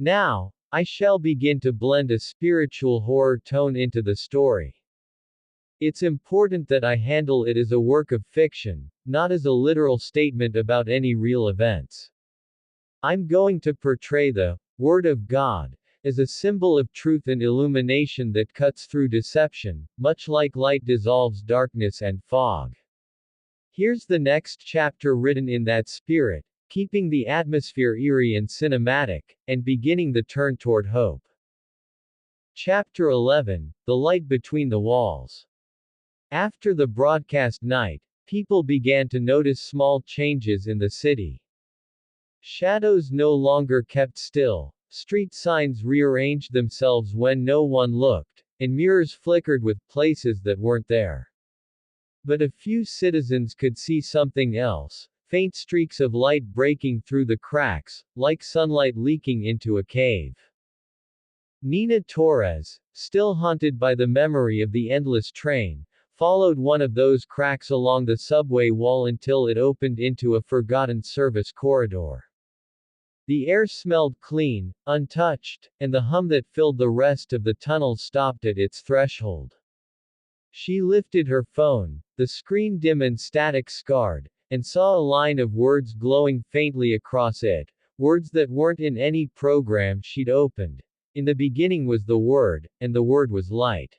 Now, I shall begin to blend a spiritual horror tone into the story. It's important that I handle it as a work of fiction, not as a literal statement about any real events. I'm going to portray the Word of God as a symbol of truth and illumination that cuts through deception, much like light dissolves darkness and fog. Here's the next chapter written in that spirit, keeping the atmosphere eerie and cinematic, and beginning the turn toward hope. Chapter 11, The Light Between the Walls. After the broadcast night, people began to notice small changes in the city. Shadows no longer kept still, street signs rearranged themselves when no one looked, and mirrors flickered with places that weren't there. But a few citizens could see something else, faint streaks of light breaking through the cracks, like sunlight leaking into a cave. Nina Torres, still haunted by the memory of the endless train, followed one of those cracks along the subway wall until it opened into a forgotten service corridor. The air smelled clean, untouched, and the hum that filled the rest of the tunnel stopped at its threshold. She lifted her phone, the screen dim and static scarred, and saw a line of words glowing faintly across it, words that weren't in any program she'd opened. In the beginning was the word, and the word was light.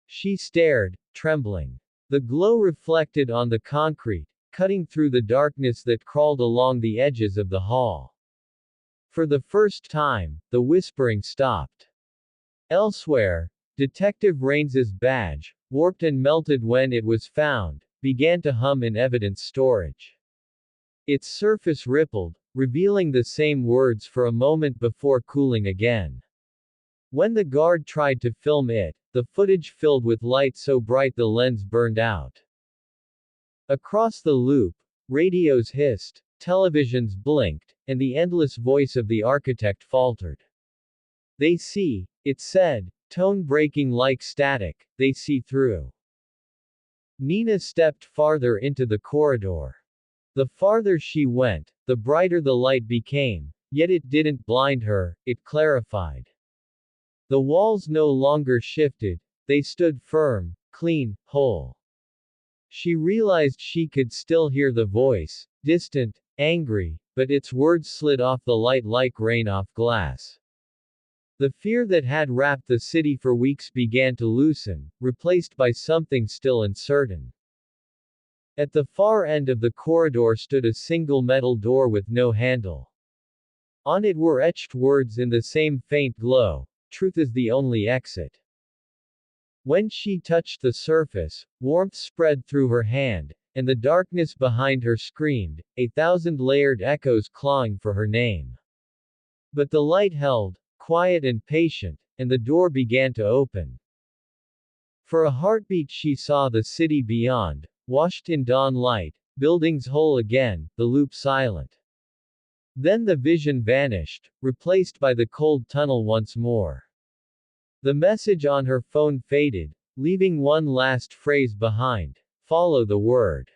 She stared, trembling. The glow reflected on the concrete, cutting through the darkness that crawled along the edges of the hall. For the first time, the whispering stopped. Elsewhere, Detective Raines's badge, warped and melted when it was found, began to hum in evidence storage. Its surface rippled, revealing the same words for a moment before cooling again. When the guard tried to film it, the footage filled with light so bright the lens burned out. Across the loop, radios hissed, televisions blinked, and the endless voice of the architect faltered. They see, it said, tone breaking like static, they see through. Nina stepped farther into the corridor. The farther she went, the brighter the light became, yet it didn't blind her, it clarified. The walls no longer shifted, they stood firm, clean, whole. She realized she could still hear the voice, distant, angry, but its words slid off the light like rain off glass. The fear that had wrapped the city for weeks began to loosen, replaced by something still uncertain. At the far end of the corridor stood a single metal door with no handle. On it were etched words in the same faint glow, "Truth is the only exit." When she touched the surface, warmth spread through her hand, and the darkness behind her screamed, 1,000 layered echoes clawing for her name. But the light held, quiet and patient, and the door began to open. For a heartbeat she saw the city beyond, washed in dawn light, buildings whole again, the loop silent. Then the vision vanished, replaced by the cold tunnel once more. The message on her phone faded, leaving one last phrase behind: follow the word.